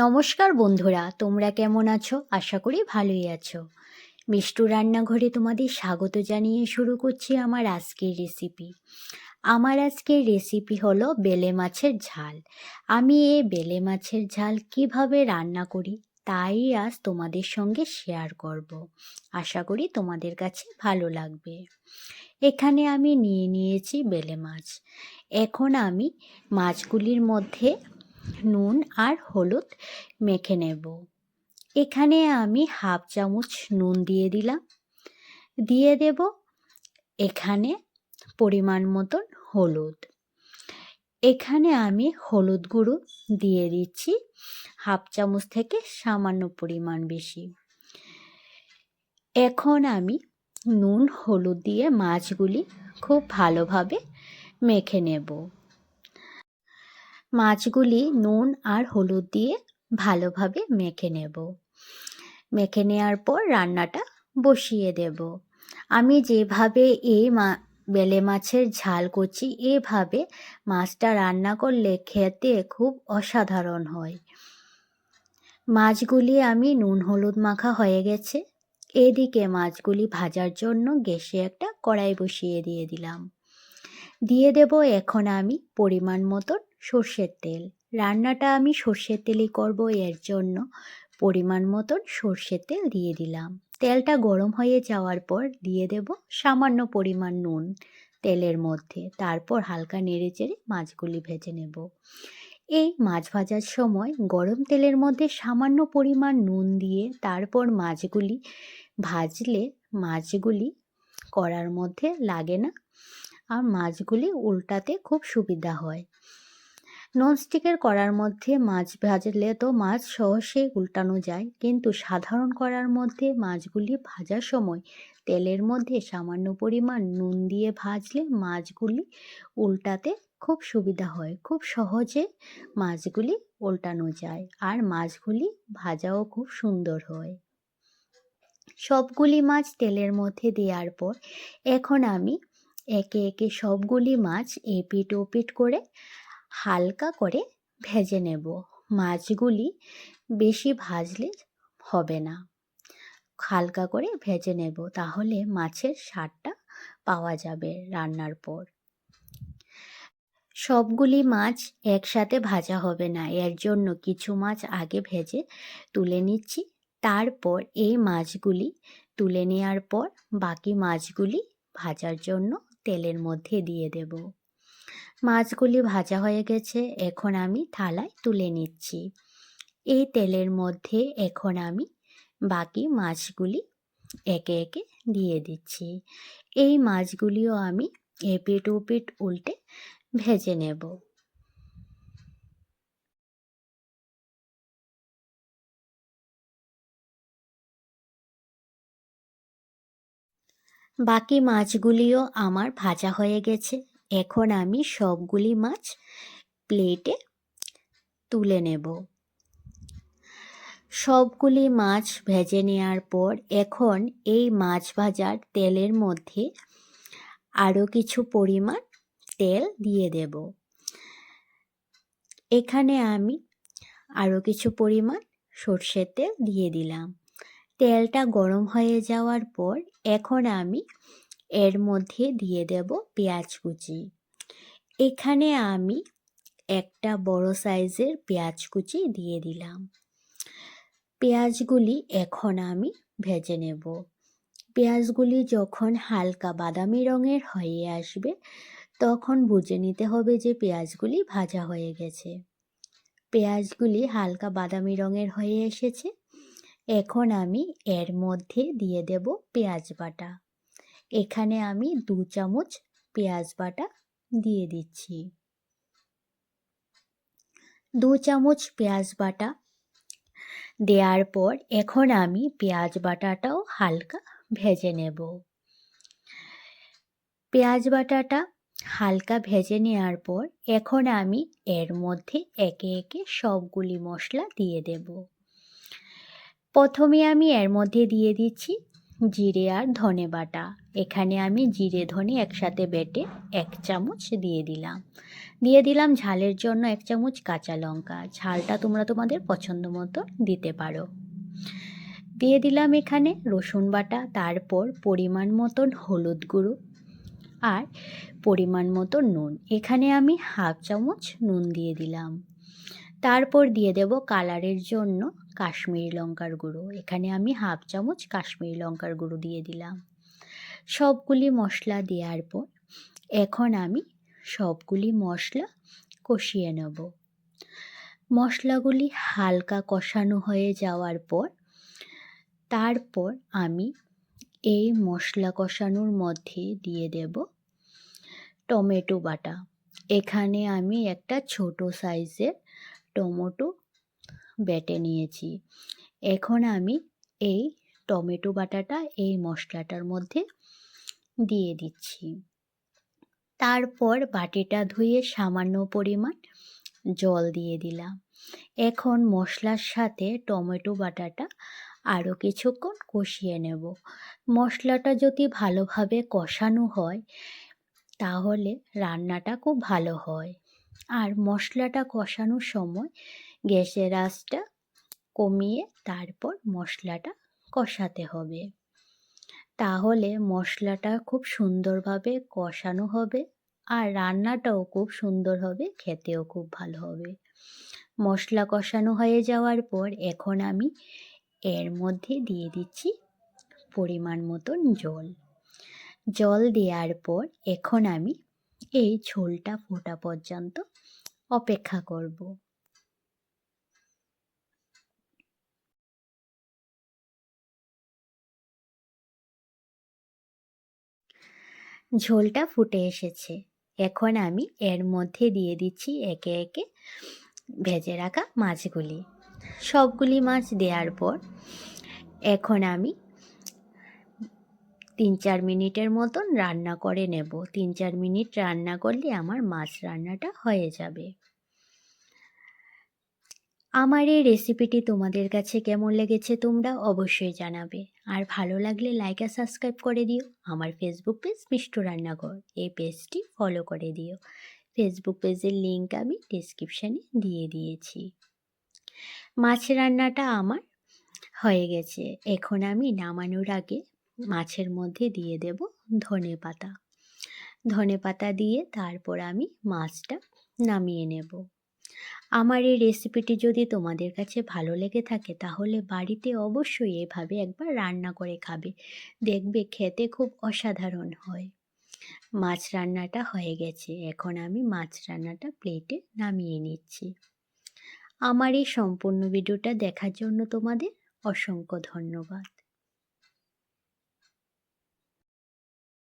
নমস্কার বন্ধুরা, তোমরা কেমন আছো? আশা করি ভালোই আছো। মিষ্টু রান্নাঘরে তোমাদের স্বাগত জানিয়ে শুরু করছি আমার আজকের রেসিপি। আমার আজকের রেসিপি হলো বেলে মাছের ঝাল। আমি এই বেলে মাছের ঝাল কিভাবে রান্না করি তাই আজ তোমাদের সঙ্গে শেয়ার করব। আশা করি তোমাদের কাছে ভালো লাগবে। এখানে আমি নিয়েছি বেলে মাছ। এখন আমি মাছগুলির মধ্যে নুন আর হলুদ মেখে নেব। এখানে আমি হাফ চামচ নুন দিয়ে দিলাম, দিয়ে দেব এখানে পরিমাণ মতন হলুদ। এখানে আমি হলুদ গুঁড়ো দিয়ে দিচ্ছি হাফ চামচ থেকে সামান্য পরিমাণ বেশি। এখন আমি নুন হলুদ দিয়ে মাছগুলি খুব ভালোভাবে মেখে নেব। মাছগুলি নুন আর হলুদ দিয়ে ভালোভাবে মেখে নেব। মেখে নেওয়ার পর রান্নাটা বসিয়ে দেব। আমি যেভাবে বেলে মাছের ঝাল করছি এভাবে মাছটা রান্না করলে খেতে খুব অসাধারণ হয়। মাছগুলি আমি নুন হলুদ মাখা হয়ে গেছে। এদিকে মাছগুলি ভাজার জন্য গ্যাসে একটা কড়াই বসিয়ে দিয়ে দিলাম। দিয়ে দেব এখন আমি পরিমাণ মতন সর্ষের তেল। রান্নাটা আমি সর্ষের তেলই করব, এর জন্য পরিমাণ মতন সর্ষের তেল দিয়ে দিলাম। তেলটা গরম হয়ে যাওয়ার পর দিয়ে দেব সামান্য পরিমাণ নুন তেলের মধ্যে। তারপর হালকা নেড়েচেড়ে মাছগুলি ভেজে নেব। এই মাছ ভাজার সময় গরম তেলের মধ্যে সামান্য পরিমাণ নুন দিয়ে তারপর মাছগুলি ভাজলে মাছগুলি কড়ার মধ্যে লাগে না আর মাছগুলি উল্টাতে খুব সুবিধা হয়। ননস্টিকের কড়ার মধ্যে মাছ ভাজলে তো মাছ সহজেই উল্টানো যায়, কিন্তু সাধারণ কড়ার মধ্যে মাছগুলি ভাজার সময় তেলের মধ্যে সামান্য পরিমাণ নুন দিয়ে ভাজলে মাছগুলি উল্টাতে খুব সুবিধা হয়। খুব সহজে মাছগুলি উল্টানো যায় আর মাছগুলি ভাজাও খুব সুন্দর হয়। সবগুলি মাছ তেলের মধ্যে দেওয়ার পর এখন আমি একে একে সবগুলি মাছ এপিট ওপিট করে হালকা করে ভেজে নেব। মাছগুলি বেশি ভাজলে হবে না, হালকা করে ভেজে নেব, তাহলে মাছের স্বাদটা পাওয়া যাবে রান্নার পর। সবগুলি মাছ একসাথে ভাজা হবে না, এর জন্য কিছু মাছ আগে ভেজে তুলে নিচ্ছি। তারপর এই মাছগুলি তুলে নেওয়ার পর বাকি মাছগুলি ভাজার জন্য তেলের মধ্যে দিয়ে দেব। মাছগুলি ভাজা হয়ে গেছে, এখন আমি থালায় তুলে নিচ্ছি। এই তেলের মধ্যে এখন আমি বাকি মাছগুলি একে একে দিয়ে দিচ্ছি। এই মাছগুলিও আমি এপিট ওপিট উল্টে ভেজে নেব। বাকি মাছগুলিও আমার ভাজা হয়ে গেছে। এখন আমি সবগুলি মাছ প্লেটে তুলে নেব। সবগুলি মাছ ভেজে নেওয়ার পর এখন এই মাছ ভাজার তেলের মধ্যে আরও কিছু পরিমাণ তেল দিয়ে দেব। এখানে আমি আরও কিছু পরিমাণ সর্ষের তেল দিয়ে দিলাম। তেলটা গরম হয়ে যাওয়ার পর এখন আমি এর মধ্যে দিয়ে দেব পেঁয়াজ কুচি। এখানে আমি একটা বড় সাইজের পেঁয়াজ কুচি দিয়ে দিলাম। পেঁয়াজগুলি এখন আমি ভেজে নেব। পেঁয়াজগুলি যখন হালকা বাদামি রঙের হয়ে আসবে তখন বুঝে নিতে হবে যে পেঁয়াজগুলি ভাজা হয়ে গেছে। পেঁয়াজগুলি হালকা বাদামি রঙের হয়ে এসেছে। এখন আমি এর মধ্যে দিয়ে দেব পেঁয়াজ বাটা। এখানে আমি 2 চামচ পেঁয়াজ বাটা দিয়ে দিচ্ছি। 2 চামচ পেঁয়াজ বাটা দেওয়ার পর এখন আমি পেঁয়াজ বাটাটাও হালকা ভেজে নেব। পেঁয়াজ বাটাটা হালকা ভেজে নেওয়ার পর এখন আমি এর মধ্যে একে একে সবগুলি মশলা দিয়ে দেব। প্রথমে আমি এর মধ্যে দিয়ে দিচ্ছি জিরে আর ধনে বাটা। এখানে আমি জিরে ধনে একসাথে বেটে 1 চামচ দিয়ে দিলাম। দিয়ে দিলাম ঝালের জন্য 1 চামচ কাঁচা লঙ্কা, ঝালটা তোমরা তোমাদের পছন্দ মতো দিতে পারো। দিয়ে দিলাম এখানে রসুন বাটা, তারপর পরিমাণ মতন হলুদ গুঁড়ো আর পরিমাণ মতো নুন। এখানে আমি 1/2 চামচ নুন দিয়ে দিলাম। তারপর দিয়ে দেব কালারের জন্য কাশ্মীরি লঙ্কার গুঁড়ো। এখানে আমি 1/2 চামচ কাশ্মীরি লঙ্কার গুঁড়ো দিয়ে দিলাম। সবগুলি মশলা দেওয়ার পর এখন আমি সবগুলি মশলা কষিয়ে নেব। মশলাগুলি হালকা কষানো হয়ে যাওয়ার পর তারপর আমি এই মশলা কষানোর মধ্যে দিয়ে দেব টমেটো বাটা। এখানে আমি একটা ছোট সাইজের টমেটো বেটে নিয়েছি। এখন আমি এই টমেটো বাটাটা এই মশলাটার মধ্যে দিয়ে দিচ্ছি। তারপর বাটিটা ধুয়ে সামান্য পরিমাণ জল দিয়ে দিলাম। এখন মশলার সাথে টমেটো বাটাটা আরও কিছুক্ষণ কষিয়ে নেব। মশলাটা যদি ভালোভাবে কষানো হয় তাহলে রান্নাটা খুব ভালো হয়। আর মশলাটা কষানোর সময় গ্যাসের আঁচটা কমিয়ে তারপর মশলাটা কষাতে হবে। তাহলে মশলাটা খুব সুন্দরভাবে কষানো হবে আর রান্নাটাও খুব সুন্দর হবে, খেতেও খুব ভালো হবে। মশলা কষানো হয়ে যাওয়ার পর এখন আমি এর মধ্যে দিয়ে দিচ্ছি পরিমাণ মতন জল। জল দেওয়ার পর এখন আমি এই ঝোলটা ফোটা পর্যন্ত অপেক্ষা করব। ঝোলটা ফুটে এসেছে। এখন আমি এর মধ্যে দিয়ে দিচ্ছি একে একে ভেজে রাখা মাছগুলি। সবগুলি মাছ দেওয়ার পর এখন আমি 3-4 মিনিটের মতন রান্না করে নেব। 3-4 মিনিট রান্না করলে আমার মাছ রান্নাটা হয়ে যাবে। আমার এই রেসিপিটি তোমাদের কাছে কেমন লেগেছে তোমরা অবশ্যই জানাবে। আর ভালো লাগলে লাইক আর সাবস্ক্রাইব করে দিও। আমার ফেসবুক পেজ মিষ্টু রান্নাঘর, এই পেজটি ফলো করে দিও। ফেসবুক পেজের লিঙ্ক আমি ডেসক্রিপশানে দিয়ে দিয়েছি। মাছ রান্নাটা আমার হয়ে গেছে। এখন আমি নামানোর আগে মাছের মধ্যে দিয়ে দেব ধনেপাতা। ধনেপাতা দিয়ে তারপর আমি মাছটা নামিয়ে নেব। আমার এই রেসিপিটি যদি তোমাদের কাছে ভালো লেগে থাকে তাহলে বাড়িতে অবশ্যই এভাবে একবার রান্না করে খাবে। দেখবে খেতে খুব অসাধারণ হয়। মাছ রান্নাটা হয়ে গেছে। এখন আমি মাছ রান্নাটা প্লেটে নামিয়ে নিচ্ছি। আমার এই সম্পূর্ণ ভিডিওটা দেখার জন্য তোমাদের অসংখ্য ধন্যবাদ।